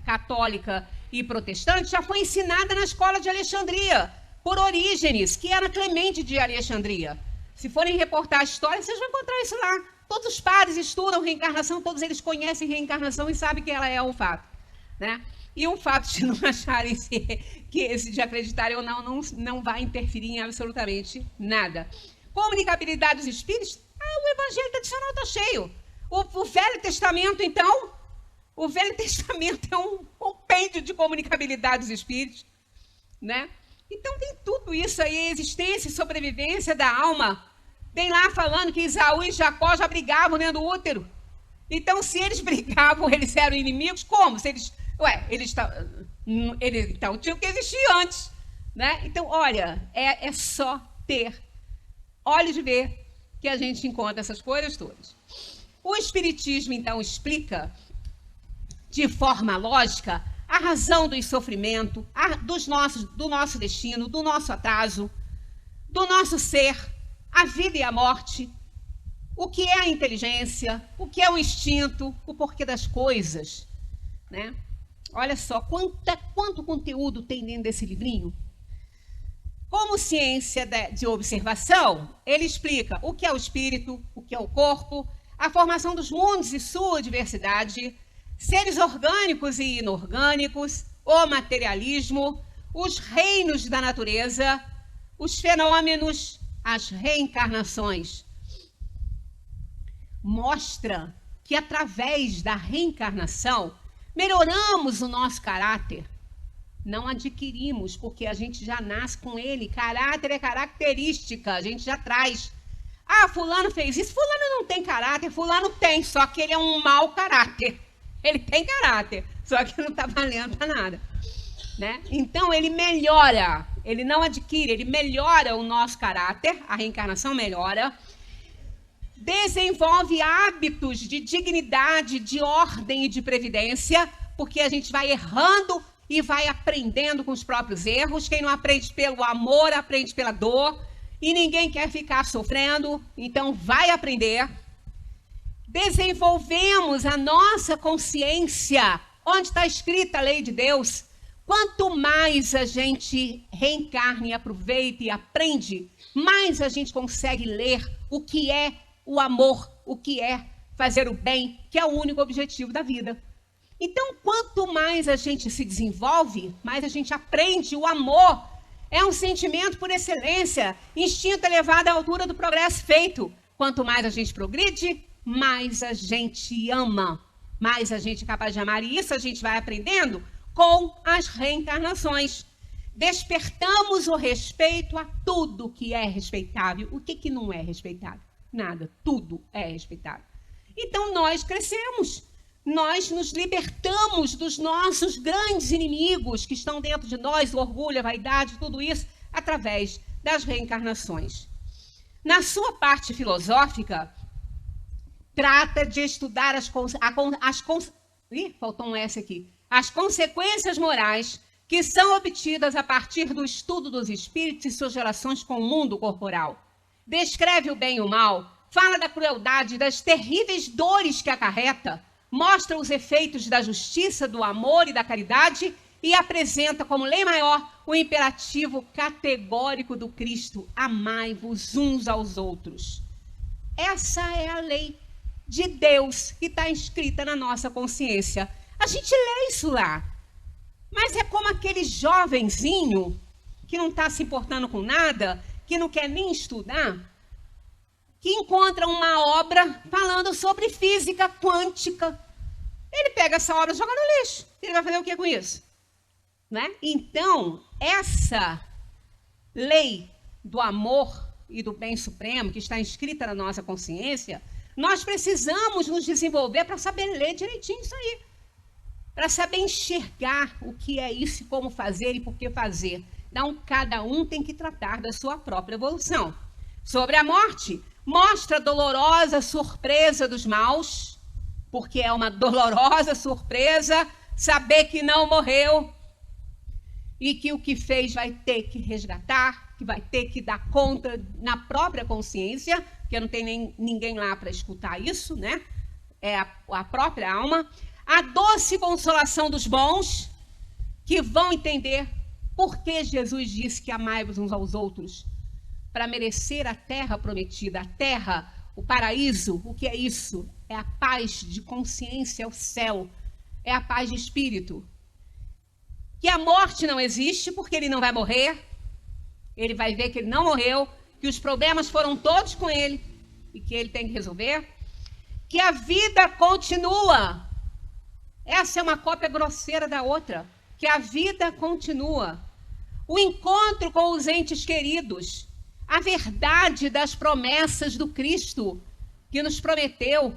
católica e protestante, já foi ensinada na escola de Alexandria, por Orígenes, que era Clemente de Alexandria. Se forem reportar a história, vocês vão encontrar isso lá. Todos os padres estudam reencarnação, todos eles conhecem reencarnação e sabem que ela é um fato, né? E o fato de não acharem de acreditarem ou não vai interferir em absolutamente nada. Comunicabilidade dos espíritos, o evangelho tradicional está cheio. O Velho Testamento, então, o Velho Testamento é um compêndio de comunicabilidade dos espíritos, né? Então tem tudo isso aí, existência e sobrevivência da alma. Tem lá falando que Esaú e Jacó já brigavam dentro do útero. Então, se eles brigavam, eles eram inimigos, como? Se eles... Então tinha que existir antes, né? Então, olha, é só ter olhos de ver que a gente encontra essas coisas todas. O Espiritismo, então, explica de forma lógica a razão do sofrimento, do nosso destino, do nosso atraso, do nosso ser, a vida e a morte, o que é a inteligência, o que é o instinto, o porquê das coisas, né? Olha só, quanto conteúdo tem dentro desse livrinho. Como ciência de observação, ele explica o que é o espírito, o que é o corpo, a formação dos mundos e sua diversidade, seres orgânicos e inorgânicos, o materialismo, os reinos da natureza, os fenômenos, as reencarnações. Mostra que através da reencarnação melhoramos o nosso caráter. Não adquirimos, porque a gente já nasce com ele. Caráter é característica, a gente já traz. Fulano fez isso. Fulano não tem caráter, fulano tem, só que ele é um mau caráter. Ele tem caráter, só que não está valendo para nada, né? Então, ele melhora, ele não adquire, ele melhora o nosso caráter, a reencarnação melhora, desenvolve hábitos de dignidade, de ordem e de previdência, porque a gente vai errando e vai aprendendo com os próprios erros. Quem não aprende pelo amor, aprende pela dor, e ninguém quer ficar sofrendo, então vai aprender. Desenvolvemos a nossa consciência, onde está escrita a lei de Deus. Quanto mais a gente reencarna e aproveita e aprende, mais a gente consegue ler o que é o amor, o que é fazer o bem, que é o único objetivo da vida. Então, quanto mais a gente se desenvolve, mais a gente aprende. O amor é um sentimento por excelência, instinto elevado à altura do progresso feito. Quanto mais a gente progride, mais a gente ama, mais a gente é capaz de amar. E isso a gente vai aprendendo com as reencarnações. Despertamos o respeito a tudo que é respeitável. O que não é respeitável? Nada, tudo é respeitável. Então nós crescemos, nós nos libertamos dos nossos grandes inimigos que estão dentro de nós, o orgulho, a vaidade, tudo isso, através das reencarnações. Na sua parte filosófica, trata de estudar as consequências morais que são obtidas a partir do estudo dos espíritos e suas relações com o mundo corporal. Descreve o bem e o mal, fala da crueldade, das terríveis dores que acarreta, mostra os efeitos da justiça, do amor e da caridade e apresenta como lei maior o imperativo categórico do Cristo: amai-vos uns aos outros. Essa é a lei de Deus que está inscrita na nossa consciência. A gente lê isso lá, mas é como aquele jovenzinho que não está se importando com nada, que não quer nem estudar, que encontra uma obra falando sobre física quântica. Ele pega essa obra e joga no lixo. Ele vai fazer o que com isso? Né? Então, essa lei do amor e do bem supremo que está inscrita na nossa consciência, nós precisamos nos desenvolver para saber ler direitinho isso aí, para saber enxergar o que é isso, como fazer e por que fazer. Então, cada um tem que tratar da sua própria evolução. Sobre a morte, mostra a dolorosa surpresa dos maus, porque é uma dolorosa surpresa saber que não morreu e que o que fez vai ter que resgatar. que vai ter que dar conta na própria consciência, porque não tem nem ninguém lá para escutar isso, né? É a própria alma. A doce consolação dos bons, que vão entender por que Jesus disse que amai-vos uns aos outros, para merecer a terra prometida, a terra, o paraíso. O que é isso? É a paz de consciência, é o céu, é a paz de espírito. Que a morte não existe porque ele não vai morrer, ele vai ver que ele não morreu, que os problemas foram todos com ele e que ele tem que resolver. Que a vida continua. Essa é uma cópia grosseira da outra. Que a vida continua. O encontro com os entes queridos. A verdade das promessas do Cristo que nos prometeu,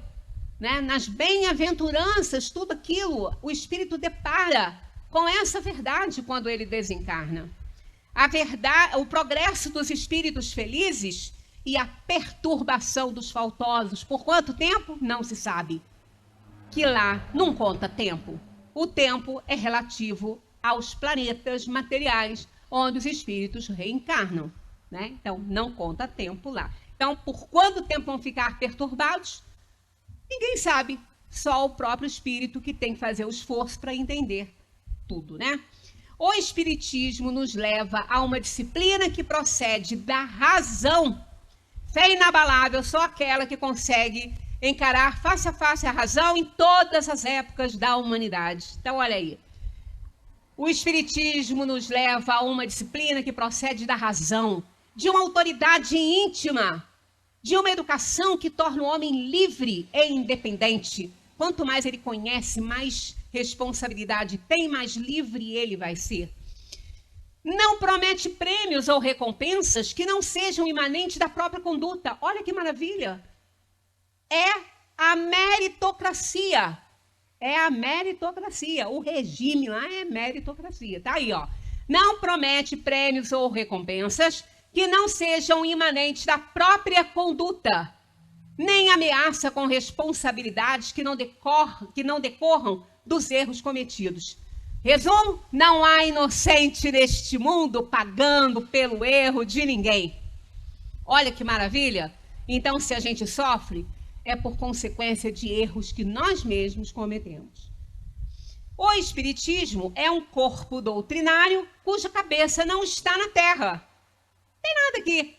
né? Nas bem-aventuranças, tudo aquilo, o Espírito depara com essa verdade quando ele desencarna. A verdade, o progresso dos espíritos felizes e a perturbação dos faltosos. Por quanto tempo? Não se sabe. Que lá não conta tempo. O tempo é relativo aos planetas materiais onde os espíritos reencarnam, né? Então, não conta tempo lá. Então, por quanto tempo vão ficar perturbados? Ninguém sabe. Só o próprio espírito que tem que fazer o esforço para entender tudo, né? O espiritismo nos leva a uma disciplina que procede da razão. Fé inabalável, só aquela que consegue encarar face a face a razão em todas as épocas da humanidade. Então, olha aí. O espiritismo nos leva a uma disciplina que procede da razão, de uma autoridade íntima, de uma educação que torna o homem livre e independente. Quanto mais ele conhece, mais responsabilidade tem, mais livre ele vai ser. Não promete prêmios ou recompensas que não sejam imanentes da própria conduta. Olha que maravilha! É a meritocracia. É a meritocracia. O regime lá é meritocracia. Tá aí, ó. Não promete prêmios ou recompensas que não sejam imanentes da própria conduta, nem ameaça com responsabilidades que não decorram dos erros cometidos. Resumo: não há inocente neste mundo pagando pelo erro de ninguém. Olha que maravilha! Então, se a gente sofre, é por consequência de erros que nós mesmos cometemos. O espiritismo é um corpo doutrinário cuja cabeça não está na terra. Não tem nada aqui.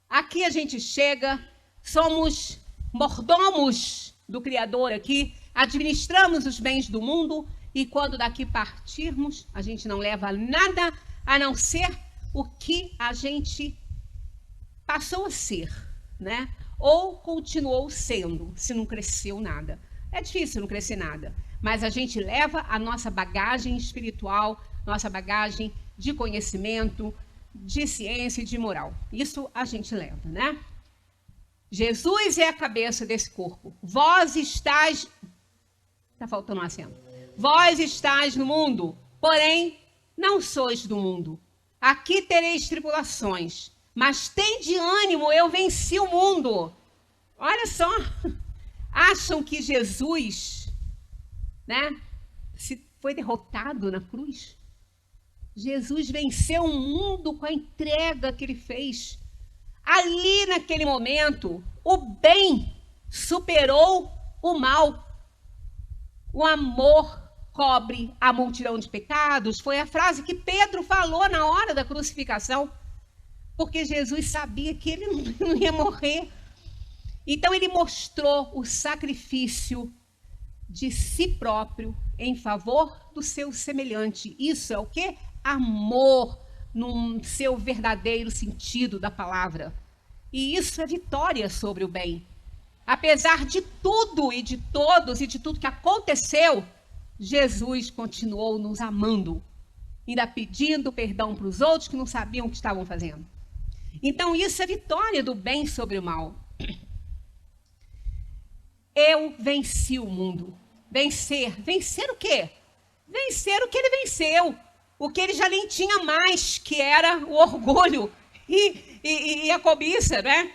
Aqui a gente chega, somos mordomos do Criador aqui, administramos os bens do mundo e quando daqui partirmos, a gente não leva nada a não ser o que a gente passou a ser, né? Ou continuou sendo, se não cresceu nada. É difícil não crescer nada, mas a gente leva a nossa bagagem espiritual, nossa bagagem de conhecimento, de ciência e de moral. Isso a gente leva, né? Jesus é a cabeça desse corpo. Vós estáis... Está faltando um acento. Vós estáis no mundo, porém não sois do mundo. Aqui tereis tribulações, mas tende ânimo, eu venci o mundo. Olha só, acham que Jesus, né, foi derrotado na cruz? Jesus venceu o mundo com a entrega que ele fez. Ali, naquele momento, o bem superou o mal. O amor cobre a multidão de pecados. Foi a frase que Pedro falou na hora da crucificação. Porque Jesus sabia que ele não ia morrer. Então, ele mostrou o sacrifício de si próprio em favor do seu semelhante. Isso é o quê? Amor, no seu verdadeiro sentido da palavra. E isso é vitória sobre o bem. Apesar de tudo e de todos e de tudo que aconteceu, Jesus continuou nos amando, ainda pedindo perdão para os outros que não sabiam o que estavam fazendo. Então, isso é vitória do bem sobre o mal. Eu venci o mundo. Vencer. Vencer o quê? Vencer o que ele venceu. O que ele já nem tinha mais, que era o orgulho e a cobiça, né?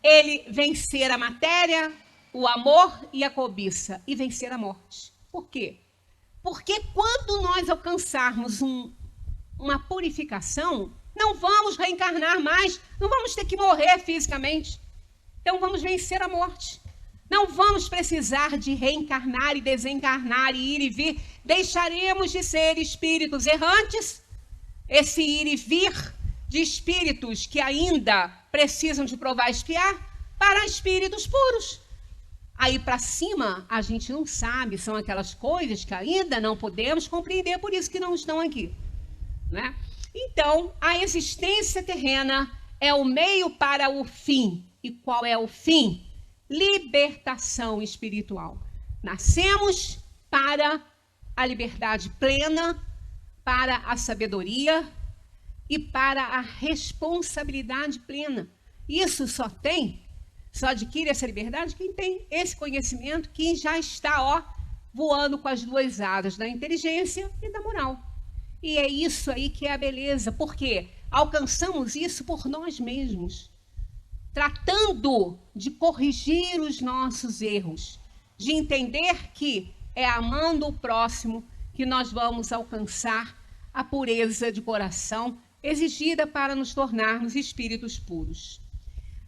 Ele vencer a matéria, o amor e a cobiça, e vencer a morte. Por quê? Porque quando nós alcançarmos uma purificação, Não vamos reencarnar mais, não vamos ter que morrer fisicamente. Então vamos vencer a morte. Não vamos precisar de reencarnar e desencarnar e ir e vir. Deixaremos de ser espíritos errantes. Esse ir e vir de espíritos que ainda precisam de provar e expiar para espíritos puros. Aí para cima a gente não sabe, são aquelas coisas que ainda não podemos compreender, por isso que não estão aqui, né? Então, a existência terrena é o meio para o fim. E qual é o fim? Libertação espiritual. Nascemos para a liberdade plena, para a sabedoria e para a responsabilidade plena. Isso só adquire essa liberdade quem tem esse conhecimento, quem já está voando com as duas asas da inteligência e da moral. E é isso aí que é a beleza, porque alcançamos isso por nós mesmos, tratando de corrigir os nossos erros, de entender que é amando o próximo que nós vamos alcançar a pureza de coração exigida para nos tornarmos espíritos puros.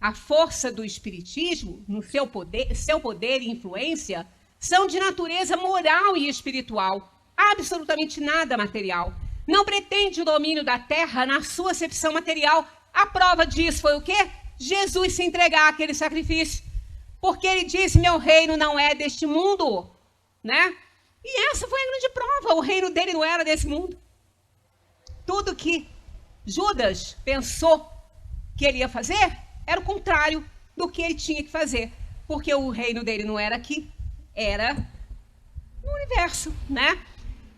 A força do espiritismo, no seu poder e influência, são de natureza moral e espiritual, absolutamente nada material. Não pretende o domínio da terra na sua acepção material. A prova disso foi o quê? Jesus se entregar àquele sacrifício. Porque ele disse, meu reino não é deste mundo, né? E essa foi a grande prova, o reino dele não era desse mundo. Tudo que Judas pensou que ele ia fazer era o contrário do que ele tinha que fazer. Porque o reino dele não era aqui, era no universo, né?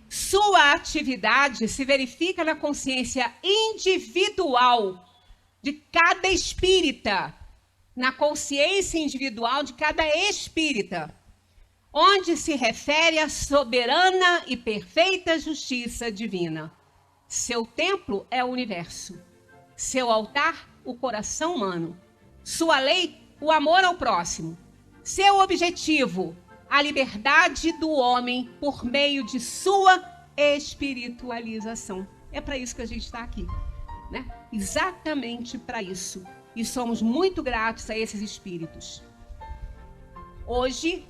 Sua atividade se verifica na consciência individual de cada espírita, na consciência individual de cada espírita, onde se refere à soberana e perfeita justiça divina. Seu templo é o universo, seu altar, o coração humano, sua lei, o amor ao próximo, seu objetivo, a liberdade do homem por meio de sua espiritualização. É para isso que a gente está aqui, né? Exatamente para isso. E somos muito gratos a esses espíritos. Hoje,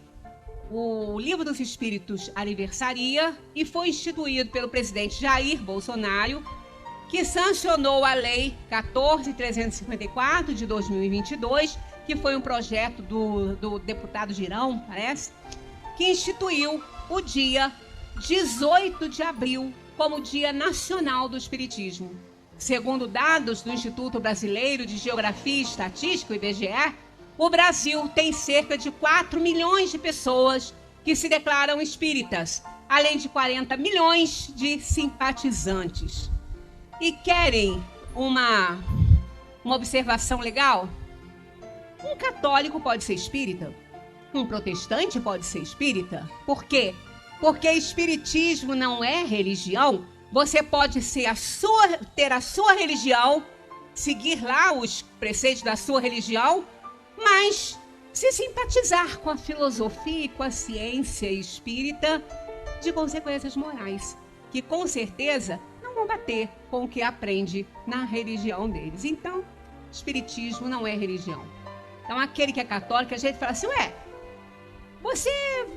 o Livro dos Espíritos aniversaria e foi instituído pelo presidente Jair Bolsonaro, que sancionou a Lei 14.354 de 2022, que foi um projeto do deputado Girão, parece, que instituiu o dia 18 de abril como Dia Nacional do Espiritismo. Segundo dados do Instituto Brasileiro de Geografia e Estatística, o IBGE, o Brasil tem cerca de 4 milhões de pessoas que se declaram espíritas, além de 40 milhões de simpatizantes. E querem uma observação legal? Um católico pode ser espírita? Um protestante pode ser espírita? Por quê? Porque espiritismo não é religião. Você pode ter a sua religião, seguir lá os preceitos da sua religião, mas se simpatizar com a filosofia e com a ciência espírita de consequências morais, que com certeza não vão bater com o que aprende na religião deles. Então, espiritismo não é religião. Então, aquele que é católico, a gente fala assim, você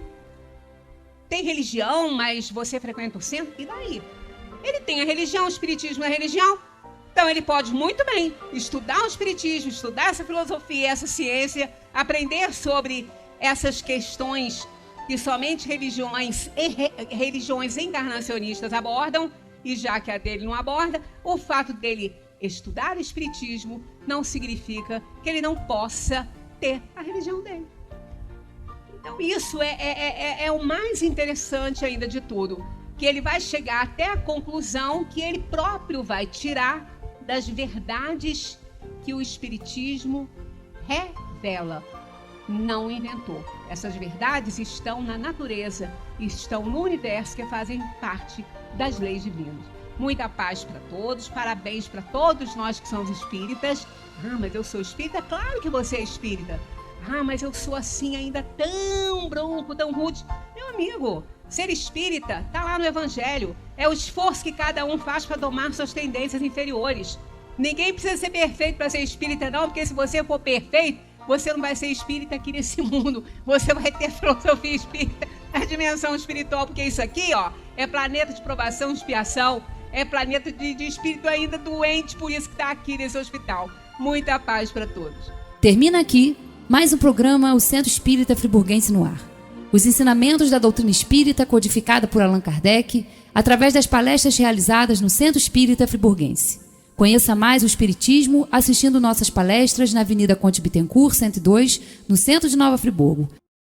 tem religião, mas você frequenta o centro? E daí? Ele tem a religião, o espiritismo é religião. Então ele pode muito bem estudar o espiritismo, estudar essa filosofia, essa ciência, aprender sobre essas questões que somente religiões encarnacionistas abordam, e já que a dele não aborda, o fato dele estudar o espiritismo não significa que ele não possa ter a religião dele. Então isso é o mais interessante ainda de tudo, que ele vai chegar até a conclusão que ele próprio vai tirar das verdades que o espiritismo revela, não inventou. Essas verdades estão na natureza, estão no universo, que fazem parte das leis divinas. Muita paz para todos, parabéns para todos nós que somos espíritas. Mas eu sou espírita? Claro que você é espírita. Mas eu sou assim ainda tão bronco, tão rude. Meu amigo, ser espírita está lá no Evangelho. É o esforço que cada um faz para domar suas tendências inferiores. Ninguém precisa ser perfeito para ser espírita, não, porque se você for perfeito, você não vai ser espírita aqui nesse mundo. Você vai ter filosofia espírita na dimensão espiritual, porque isso aqui, ó, é planeta de provação e expiação, é planeta de espírito ainda doente, por isso que está aqui nesse hospital. Muita paz para todos. Termina aqui mais um programa O Centro Espírita Friburguense no Ar. Os ensinamentos da doutrina espírita codificada por Allan Kardec através das palestras realizadas no Centro Espírita Friburguense. Conheça mais o Espiritismo assistindo nossas palestras na Avenida Conde Bittencourt, 102, no centro de Nova Friburgo.